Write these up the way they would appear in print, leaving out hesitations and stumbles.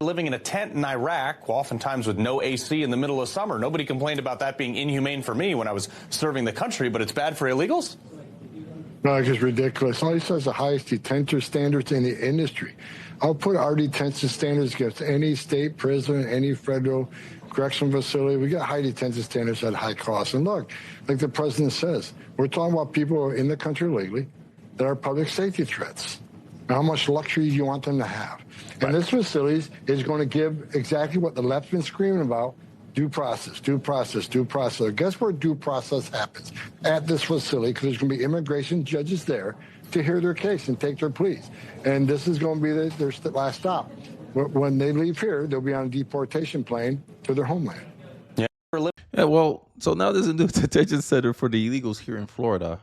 living in a tent in Iraq, oftentimes with no AC in the middle of summer. Nobody complained about that being inhumane for me when I was serving the country, but it's bad for illegals? No, it's just ridiculous. All he says the highest detention standards in the industry. I'll put our detention standards against any state prison, any federal correctional facility. We got high detention standards at high cost. And look, like the president says, we're talking about people who are in the country legally that are public safety threats. How much luxury you want them to have. And this facility is going to give exactly what the left's been screaming about: due process, due process, due process. Guess where due process happens? At this facility, because there's going to be immigration judges there to hear their case and take their pleas. And this is going to be their last stop. When they leave here, they'll be on a deportation plane to their homeland. Yeah, well, so now there's a new detention center for the illegals here in Florida.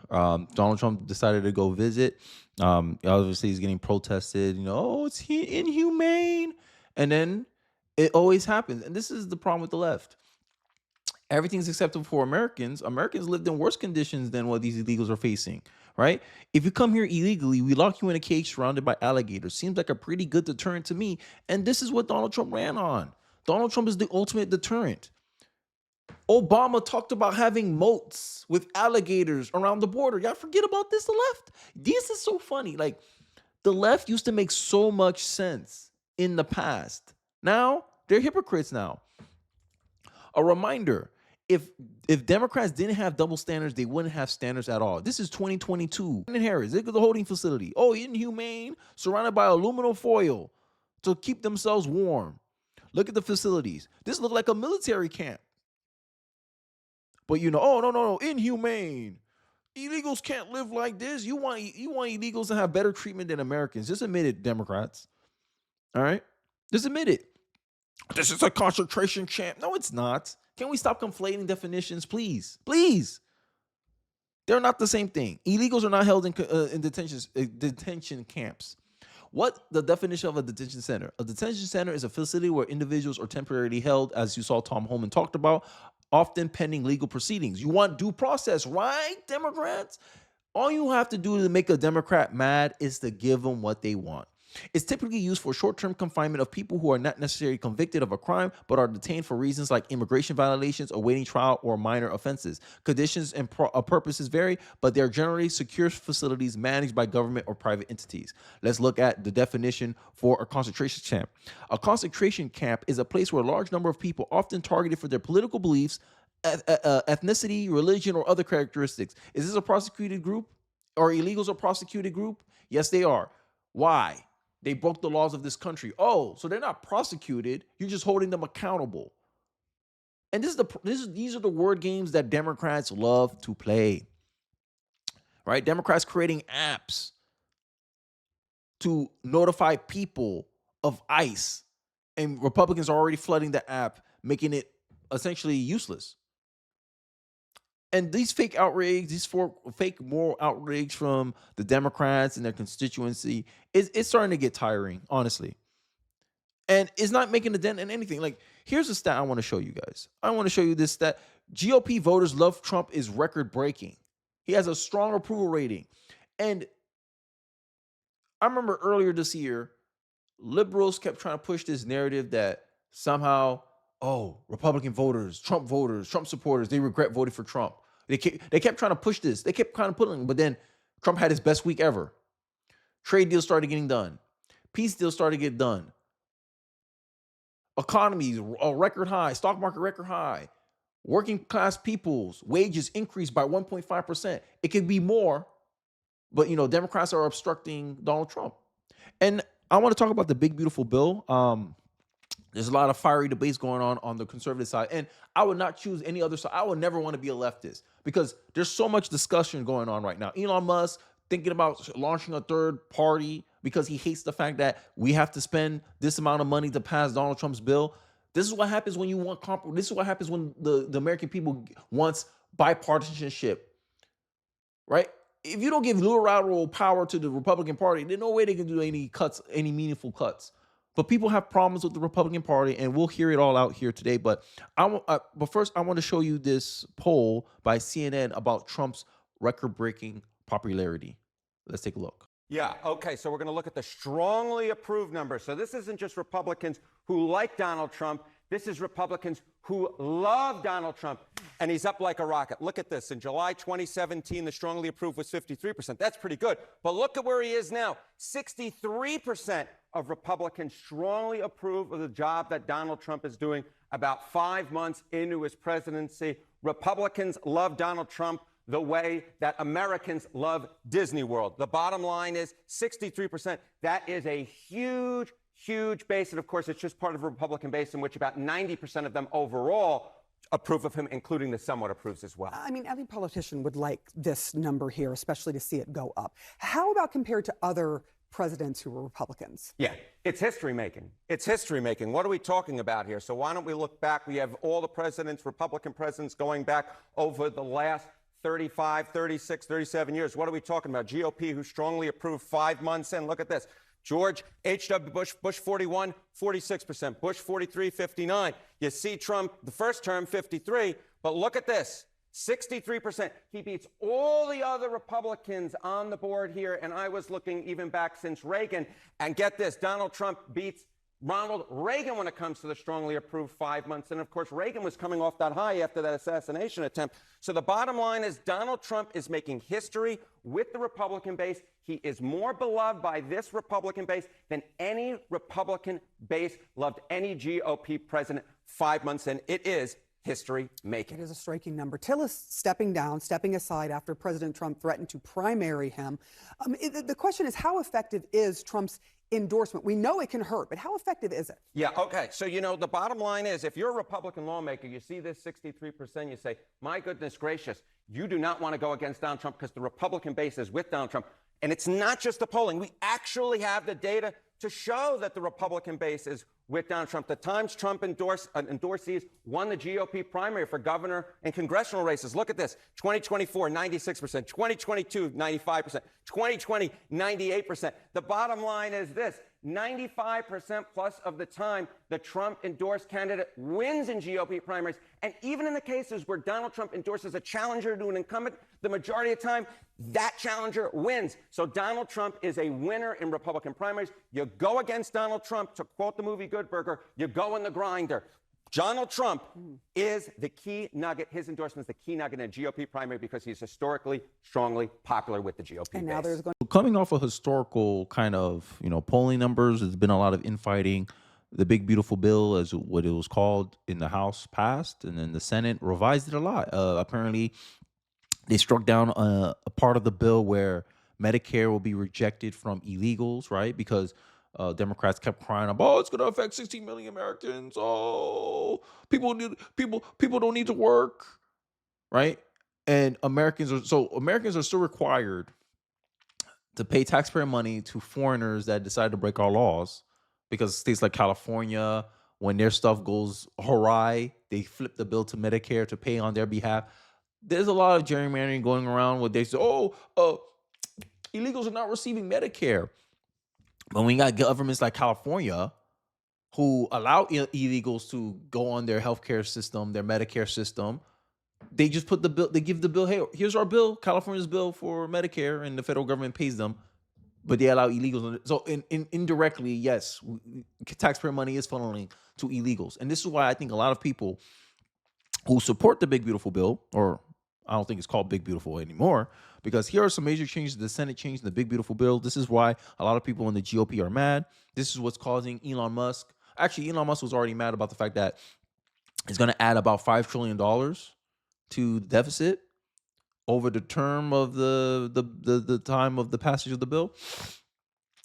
Donald Trump decided to go visit. Obviously, he's getting protested. Oh, it's inhumane. And then it always happens. And this is the problem with the left. Everything's acceptable for Americans. Americans lived in worse conditions than what these illegals are facing, right? If you come here illegally, we lock you in a cage surrounded by alligators. Seems like a pretty good deterrent to me. And this is what Donald Trump ran on. Donald Trump is the ultimate deterrent. Obama talked about having moats with alligators around the border. Y'all forget about this, the left? This is so funny. Like, the left used to make so much sense in the past. Now, they're hypocrites now. A reminder, if Democrats didn't have double standards, they wouldn't have standards at all. This is 2022. And Harris, look at the holding facility. Oh, inhumane, surrounded by aluminum foil to keep themselves warm. Look at the facilities. This looked like a military camp. But oh, no, inhumane. Illegals can't live like this. You want illegals to have better treatment than Americans. Just admit it, Democrats. All right? Just admit it. This is a concentration camp. No, it's not. Can we stop conflating definitions, please? Please. They're not the same thing. Illegals are not held in detention camps. What the definition of a detention center? A detention center is a facility where individuals are temporarily held, as you saw Tom Homan talked about, often pending legal proceedings. You want due process, right, Democrats? All you have to do to make a Democrat mad is to give them what they want. It's typically used for short-term confinement of people who are not necessarily convicted of a crime, but are detained for reasons like immigration violations, awaiting trial, or minor offenses. Conditions and purposes vary, but they're generally secure facilities managed by government or private entities. Let's look at the definition for a concentration camp. A concentration camp is a place where a large number of people, often targeted for their political beliefs, ethnicity, religion, or other characteristics. Is this a prosecuted group? Are illegals a prosecuted group? Yes, they are. Why? They broke the laws of this country. Oh, so they're not prosecuted. You're just holding them accountable. And these are the word games that Democrats love to play. Right? Democrats creating apps to notify people of ICE. And Republicans are already flooding the app, making it essentially useless. And these fake outrage, fake moral outrage from the Democrats and their constituency, it's starting to get tiring, honestly. And it's not making a dent in anything. Like, here's a stat I want to show you guys. I want to show you this stat. GOP voters love Trump is record-breaking. He has a strong approval rating. And I remember earlier this year, liberals kept trying to push this narrative that somehow, oh, Republican voters, Trump supporters, they regret voting for Trump. They kept trying to push this. They kept kind of putting, but then Trump had his best week ever. Trade deals started getting done. Peace deals started to get done. Economies, a record high. Stock market record high. Working class people's wages increased by 1.5%. It could be more, but Democrats are obstructing Donald Trump. And I want to talk about the big, beautiful bill. There's a lot of fiery debates going on the conservative side. And I would not choose any other side. I would never want to be a leftist because there's so much discussion going on right now. Elon Musk thinking about launching a third party because he hates the fact that we have to spend this amount of money to pass Donald Trump's bill. This is what happens when you want compromise. This is what happens when the American people wants bipartisanship, right? If you don't give unilateral power to the Republican Party, there's no way they can do any meaningful cuts. But people have problems with the Republican Party, and we'll hear it all out here today. But first, I want to show you this poll by CNN about Trump's record-breaking popularity. Let's take a look. Yeah, okay, so we're going to look at the strongly approved numbers. So this isn't just Republicans who like Donald Trump. This is Republicans who love Donald Trump, and he's up like a rocket. Look at this. In July 2017, the strongly approved was 53%. That's pretty good. But look at where he is now. 63% of Republicans strongly approve of the job that Donald Trump is doing about 5 months into his presidency. Republicans love Donald Trump the way that Americans love Disney World. The bottom line is 63%. That is a huge, huge base. And of course, it's just part of a Republican base in which about 90% of them overall approve of him, including the somewhat approves as well. I mean, every politician would like this number here, especially to see it go up. How about compared to other presidents who were Republicans? Yeah, it's history making. It's history making. What are we talking about here? So why don't we look back? We have all the presidents, Republican presidents, going back over the last 35, 36, 37 years. What are we talking about? GOP, who strongly approved 5 months in. Look at this. George H.W. Bush, Bush 41, 46%. Bush 43, 59. You see Trump, the first term, 53. But look at this, 63%. He beats all the other Republicans on the board here. And I was looking even back since Reagan. And get this, Donald Trump beats Ronald Reagan when it comes to the strongly approved 5 months. And of course, Reagan was coming off that high after that assassination attempt. So the bottom line is Donald Trump is making history with the Republican base. He is more beloved by this Republican base than any Republican base loved any GOP president 5 months in. It is history making. It is a striking number. Till is stepping down, stepping aside after President Trump threatened to primary him. The question is, how effective is Trump's endorsement? We know it can hurt, but how effective is it? Yeah, okay. So, you know, the bottom line is if you're a Republican lawmaker, you see this 63%, you say, my goodness gracious, you do not want to go against Donald Trump because the Republican base is with Donald Trump. And it's not just the polling. We actually have the data to show that the Republican base is with Donald Trump. The times Trump endorsees won the GOP primary for governor and congressional races. Look at this. 2024, 96%. 2022, 95%. 2020, 98%. The bottom line is this. 95% plus of the time, the Trump-endorsed candidate wins in GOP primaries. And even in the cases where Donald Trump endorses a challenger to an incumbent, the majority of the time, that challenger wins. So Donald Trump is a winner in Republican primaries. You go against Donald Trump, to quote the movie Good Burger, you go in the grinder. Donald Trump is the key nugget. His endorsement is the key nugget in a GOP primary because he's historically strongly popular with the GOP And base. now there's going Coming off of historical kind of, polling numbers, there's been a lot of infighting. The big beautiful bill, as what it was called, in the House passed, and then the Senate revised it a lot. Apparently, they struck down a part of the bill where Medicare will be rejected from illegals, right? Because Democrats kept crying about, it's going to affect 16 million Americans. Oh, people don't need to work, right? And Americans are still required to pay taxpayer money to foreigners that decide to break our laws, because states like California, when their stuff goes awry, they flip the bill to Medicare to pay on their behalf. There's a lot of gerrymandering going around where they say, illegals are not receiving Medicare. But when you got governments like California who allow illegals to go on their healthcare system, their Medicare system, they just put the bill, they give the bill, hey, here's our bill, California's bill for Medicare, and the federal government pays them, but they allow illegals. So indirectly, yes, taxpayer money is funneling to illegals. And this is why I think a lot of people who support the Big Beautiful Bill, or I don't think it's called Big Beautiful anymore, because here are some major changes. The Senate changed the Big Beautiful Bill. This is why a lot of people in the GOP are mad. This is what's causing Elon Musk. Actually, Elon Musk was already mad about the fact that it's going to add about $5 trillion to the deficit over the term of the time of the passage of the bill.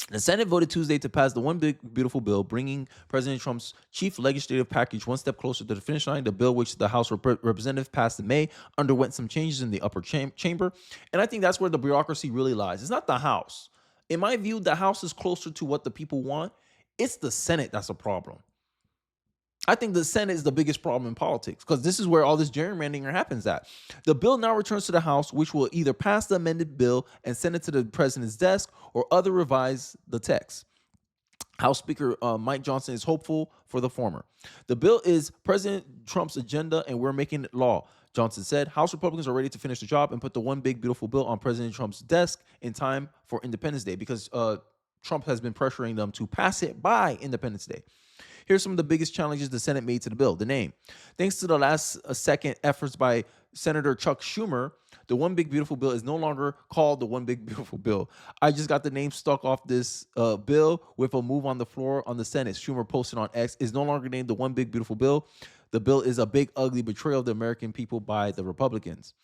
The Senate voted Tuesday to pass the One Big Beautiful Bill, bringing President Trump's chief legislative package one step closer to the finish line. The bill, which the House Representatives passed in May, underwent some changes in the upper chamber. And I think that's where the bureaucracy really lies. It's not the House. In my view, the House is closer to what the people want. It's the Senate that's a problem. I think the Senate is the biggest problem in politics, because this is where all this gerrymandering happens at. The bill now returns to the House, which will either pass the amended bill and send it to the president's desk or other revise the text. House Speaker Mike Johnson is hopeful for the former. The bill is President Trump's agenda, and we're making it law. Johnson said, House Republicans are ready to finish the job and put the one big beautiful bill on President Trump's desk in time for Independence Day, because Trump has been pressuring them to pass it by Independence Day. Here's some of the biggest challenges the Senate made to the bill. The name. Thanks to the last second efforts by Senator Chuck Schumer, the One Big Beautiful Bill is no longer called the One Big Beautiful Bill. I just got the name stuck off this bill with a move on the floor on the Senate. Schumer posted on X, is no longer named the One Big Beautiful Bill. The bill is a big, ugly betrayal of the American people by the Republicans.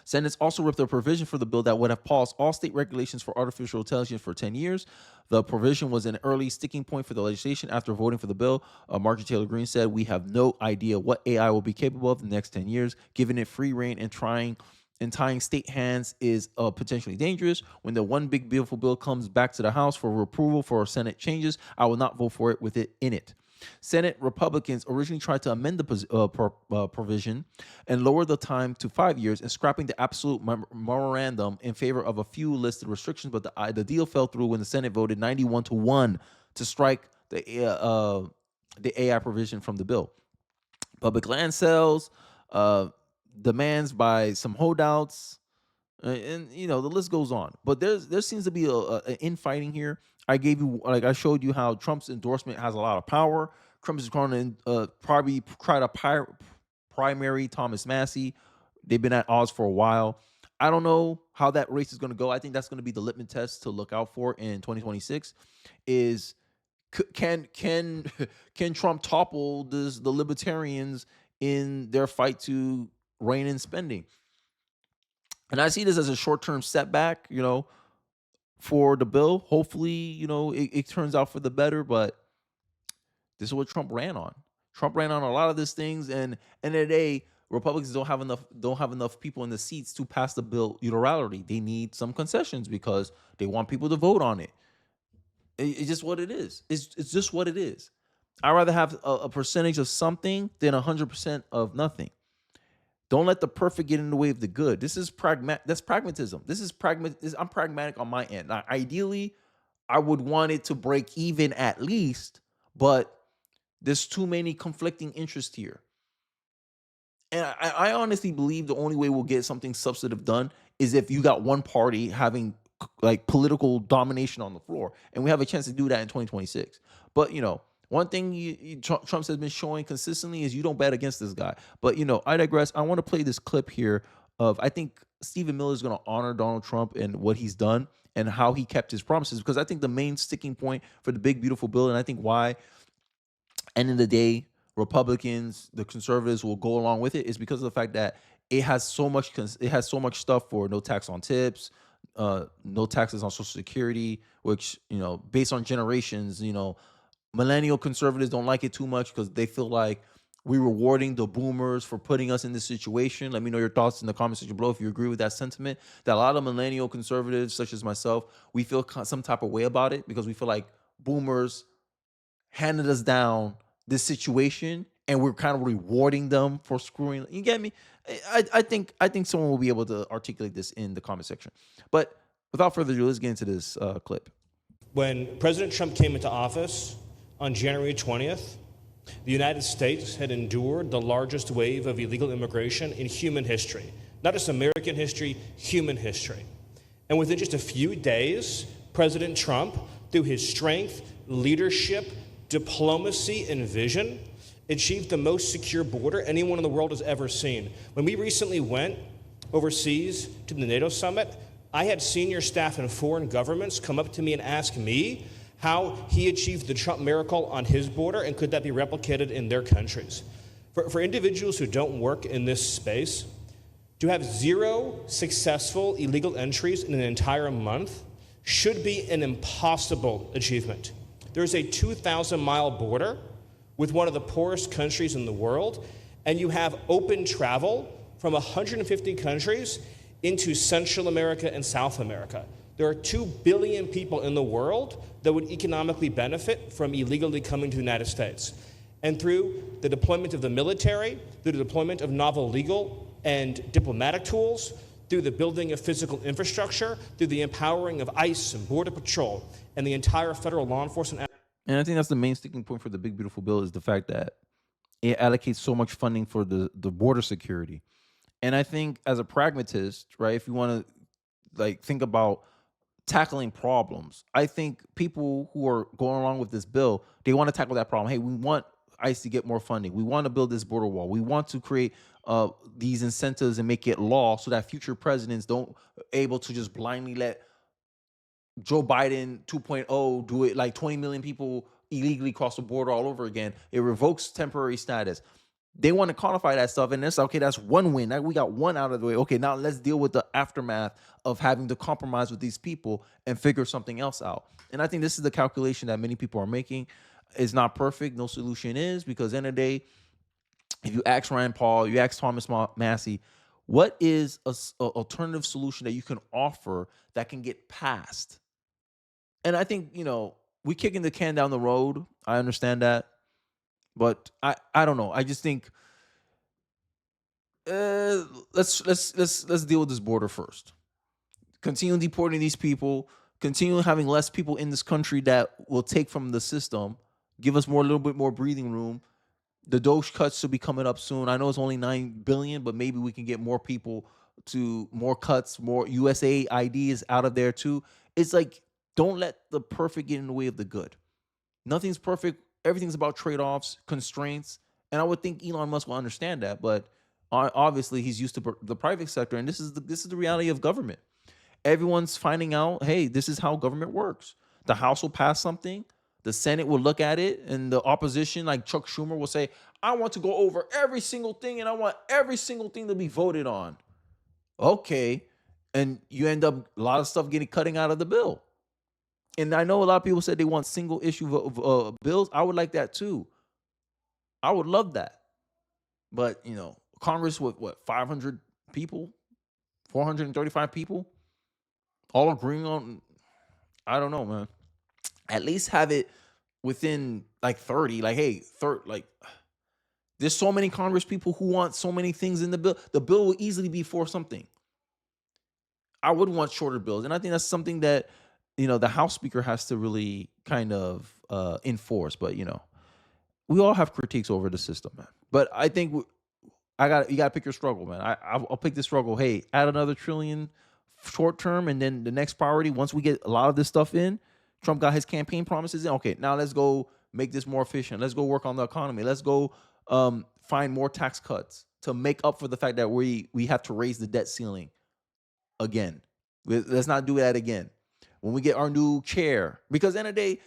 Senate's also ripped a provision for the bill that would have paused all state regulations for artificial intelligence for 10 years. The provision was an early sticking point for the legislation. After voting for the bill, Marjorie Taylor Greene said, we have no idea what AI will be capable of in the next 10 years. Giving it free reign and tying state hands is potentially dangerous. When the One Big Beautiful Bill comes back to the House for approval for Senate changes, I will not vote for it with it in it. Senate Republicans originally tried to amend the provision and lower the time to 5 years and scrapping the absolute memorandum in favor of a few listed restrictions, but the deal fell through when the Senate voted 91-1 to strike the AI provision from the bill. Public land sales, demands by some holdouts, and the list goes on. But there seems to be an infighting here. I showed you how Trump's endorsement has a lot of power. Trump is going to probably try to primary Thomas Massie. They've been at odds for a while. I don't know how that race is going to go. I think that's going to be the litmus test to look out for in 2026. Is can Trump topple the libertarians in their fight to rein in spending? And I see this as a short-term setback, for the bill. Hopefully, it turns out for the better, but this is what Trump ran on. Trump ran on a lot of these things, and in the day, Republicans don't have enough people in the seats to pass the bill unilaterally. They need some concessions because they want people to vote on it. It's just what it is. It's just what it is. I'd rather have a percentage of something than 100% of nothing. Don't let the perfect get in the way of the good. This is that's pragmatism. I'm pragmatic on my end. Now, ideally, I would want it to break even at least, but there's too many conflicting interests here. And I honestly believe the only way we'll get something substantive done is if you got one party having like political domination on the floor, and we have a chance to do that in 2026. But one thing Trump has been showing consistently is you don't bet against this guy. But, I digress. I want to play this clip here of, I think Stephen Miller is going to honor Donald Trump and what he's done and how he kept his promises, because I think the main sticking point for the big, beautiful bill, and I think why, end of the day, Republicans, the conservatives will go along with it, is because of the fact that it has so much stuff for no tax on tips, no taxes on Social Security, which, based on generations, millennial conservatives don't like it too much because they feel like we're rewarding the boomers for putting us in this situation. Let me know your thoughts in the comment section below if you agree with that sentiment. That a lot of millennial conservatives, such as myself, we feel some type of way about it because we feel like boomers handed us down this situation and we're kind of rewarding them for screwing. You get me? I think someone will be able to articulate this in the comment section. But without further ado, let's get into this clip. When President Trump came into office on January 20th, the United States had endured the largest wave of illegal immigration in human history. Not just American history, human history. And within just a few days, President Trump, through his strength, leadership, diplomacy, and vision, achieved the most secure border anyone in the world has ever seen. When we recently went overseas to the NATO summit, I had senior staff in foreign governments come up to me and ask me how he achieved the Trump miracle on his border and could that be replicated in their countries. For individuals who don't work in this space, to have 0 successful illegal entries in an entire month should be an impossible achievement. There's a 2,000-mile border with one of the poorest countries in the world, and you have open travel from 150 countries into Central America and South America. There are 2 billion people in the world that would economically benefit from illegally coming to the United States. And through the deployment of the military, through the deployment of novel legal and diplomatic tools, through the building of physical infrastructure, through the empowering of ICE and Border Patrol and the entire federal law enforcement. And I think that's the main sticking point for the big, beautiful bill is the fact that it allocates so much funding for the border security. And I think as a pragmatist, right, if you want to like think about tackling problems, I think people who are going along with this bill, they want to tackle that problem. Hey, we want ICE to get more funding. We want to build this border wall. We want to create these incentives and make it law so that future presidents don't able to just blindly let Joe Biden 2.0 do it, like 20 million people illegally cross the border all over again. It revokes temporary status. They want to codify that stuff, and it's okay. That's one win. Now we got one out of the way. Okay, now let's deal with the aftermath of having to compromise with these people and figure something else out. And I think this is the calculation that many people are making. It's not perfect. No solution is, because at the end of the day, if you ask Rand Paul, you ask Thomas Massey, what is a alternative solution that you can offer that can get passed? And I think, we kicking the can down the road. I understand that. But I don't know. I just think let's deal with this border first. Continue deporting these people. Continue having less people in this country that will take from the system. Give us a little bit more breathing room. The Doge cuts should be coming up soon. I know it's only $9 billion, but maybe we can get more people to more cuts, more USAID is out of there too. It's like, don't let the perfect get in the way of the good. Nothing's perfect. Everything's about trade-offs, constraints. And I would think Elon Musk will understand that, but obviously he's used to the private sector, and this is the reality of government. Everyone's finding out, hey, this is how government works. The House will pass something, the Senate will look at it, and the opposition, like Chuck Schumer, will say, I want to go over every single thing, and I want every single thing to be voted on. Okay. And you end up a lot of stuff cutting out of the bill. And I know a lot of people said they want single issue bills. I would like that too. I would love that. But, Congress with 500 people, 435 people, all agreeing on, I don't know, man. At least have it within like 30, like, hey, there's so many Congress people who want so many things in the bill. The bill will easily be for something. I would want shorter bills. And I think that's something that, the House Speaker has to really kind of enforce. But, we all have critiques over the system, man. But I think you got to pick your struggle, man. I'll pick the struggle. Hey, add another trillion short term, and then the next priority, once we get a lot of this stuff in, Trump got his campaign promises in. Okay, now let's go make this more efficient. Let's go work on the economy. Let's go find more tax cuts to make up for the fact that we have to raise the debt ceiling again. Let's not do that again. When we get our new chair, because at the end of the day,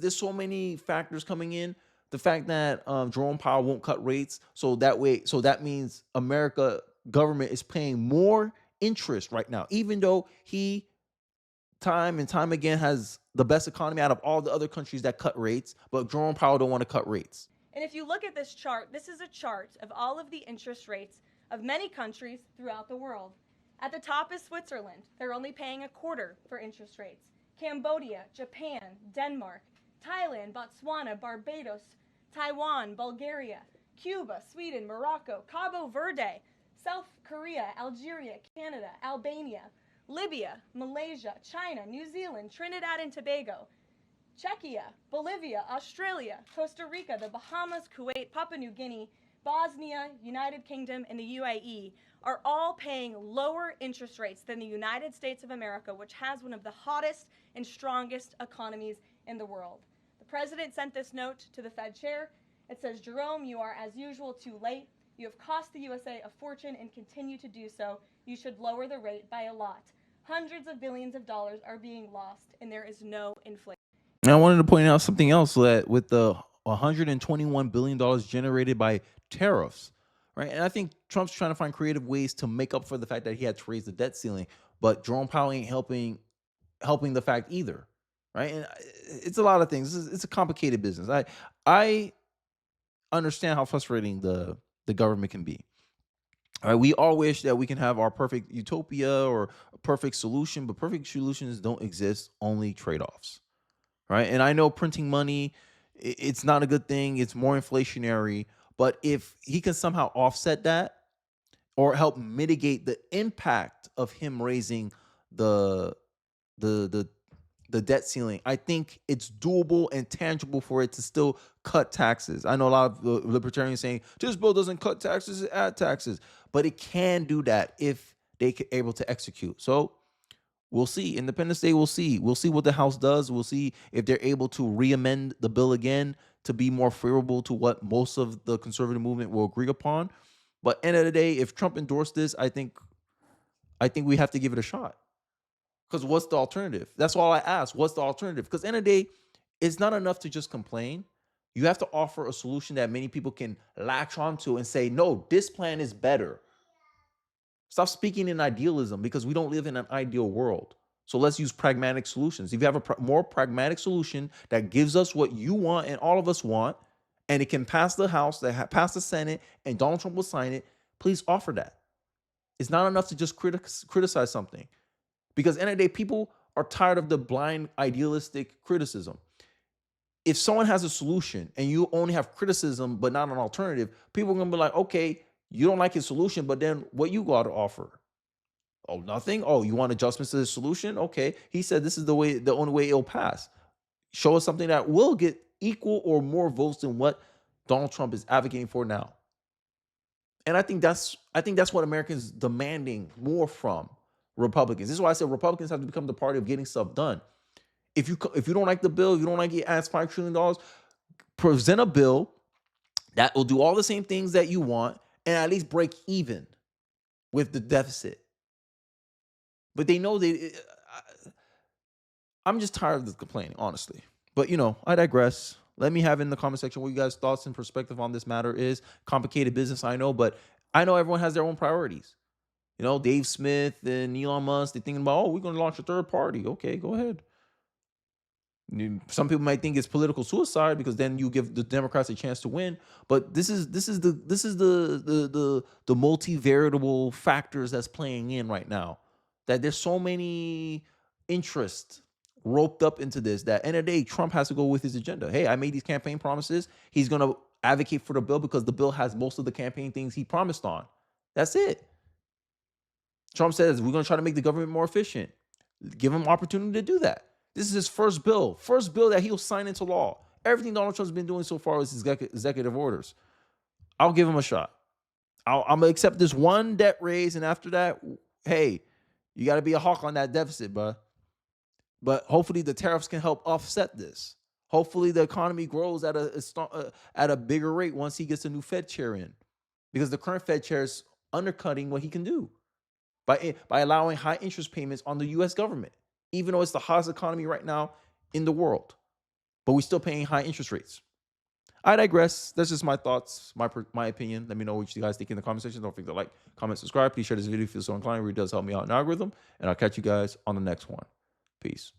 there's so many factors coming in. The fact that Jerome Powell won't cut rates, so that means America government is paying more interest right now, even though he time and time again has the best economy out of all the other countries that cut rates, but Jerome Powell don't want to cut rates. And if you look at this chart, this is a chart of all of the interest rates of many countries throughout the world. At the top is Switzerland. They're only paying a quarter for interest rates. Cambodia, Japan, Denmark, Thailand, Botswana, Barbados, Taiwan, Bulgaria, Cuba, Sweden, Morocco, Cabo Verde, South Korea, Algeria, Canada, Albania, Libya, Malaysia, China, New Zealand, Trinidad and Tobago, Czechia, Bolivia, Australia, Costa Rica, the Bahamas, Kuwait, Papua New Guinea, Bosnia, United Kingdom, and the UAE are all paying lower interest rates than the United States of America, which has one of the hottest and strongest economies in the world. The president sent this note to the Fed chair. It says, Jerome, you are as usual too late. You have cost the USA a fortune and continue to do so. You should lower the rate by a lot. Hundreds of billions of dollars are being lost, and there is no inflation. And I wanted to point out something else, that with the $121 billion generated by tariffs, right? And I think Trump's trying to find creative ways to make up for the fact that he had to raise the debt ceiling, but Jerome Powell ain't helping the fact either, right? And it's a lot of things. It's a complicated business. I understand how frustrating the government can be. All right, we all wish that we can have our perfect utopia or a perfect solution, but perfect solutions don't exist, only trade-offs, right? And I know printing money, it's not a good thing. It's more inflationary. But if he can somehow offset that or help mitigate the impact of him raising the the debt ceiling. I think it's doable and tangible for it to still cut taxes. I know a lot of libertarians saying this bill doesn't cut taxes, it add taxes, but it can do that if they are able to execute. So we'll see. Independence Day, we'll see. We'll see what the House does. We'll see if they're able to re-amend the bill again to be more favorable to what most of the conservative movement will agree upon. But end of the day, if Trump endorsed this, I think we have to give it a shot. Because what's the alternative? That's all I ask. What's the alternative? Because end of the day, it's not enough to just complain. You have to offer a solution that many people can latch onto and say, no, this plan is better. Stop speaking in idealism, because we don't live in an ideal world. So let's use pragmatic solutions. If you have a more pragmatic solution that gives us what you want and all of us want, and it can pass the House, pass the Senate, and Donald Trump will sign it, please offer that. It's not enough to just criticize something. Because at the end of the day, people are tired of the blind idealistic criticism. If someone has a solution and you only have criticism but not an alternative, people are going to be like, okay, you don't like his solution, but then what you got to offer? Oh, nothing? Oh, you want adjustments to the solution? Okay. He said this is the only way it'll pass. Show us something that will get equal or more votes than what Donald Trump is advocating for now. And I think that's what Americans demanding more from Republicans. This is why I said Republicans have to become the party of getting stuff done. If you don't like the bill, if you don't like it adds $5 trillion, present a bill that will do all the same things that you want and at least break even with the deficit. But they know I'm just tired of the complaining, honestly. But, I digress. Let me have in the comment section what you guys' thoughts and perspective on this matter is. Complicated business, I know, but I know everyone has their own priorities. Dave Smith and Elon Musk, they're thinking about, we're going to launch a third party. Okay, go ahead. Some people might think it's political suicide because then you give the Democrats a chance to win. But this is the multivariable factors that's playing in right now. That there's so many interests roped up into this that end of the day, Trump has to go with his agenda. Hey, I made these campaign promises. He's going to advocate for the bill because the bill has most of the campaign things he promised on. That's it. Trump says, we're going to try to make the government more efficient. Give him opportunity to do that. This is his first bill that he'll sign into law. Everything Donald Trump's been doing so far is executive orders. I'll give him a shot. I'm going to accept this one debt raise, and after that, hey, you got to be a hawk on that deficit, bro. But hopefully the tariffs can help offset this. Hopefully the economy grows at a bigger rate once he gets a new Fed chair in. Because the current Fed chair is undercutting what he can do by allowing high interest payments on the U.S. government, even though it's the hottest economy right now in the world. But we're still paying high interest rates. I digress. That's just my thoughts, my opinion. Let me know what you guys think in the comment section. Don't forget to like, comment, subscribe. Please share this video if you feel so inclined. It really does help me out in the algorithm. And I'll catch you guys on the next one. Peace.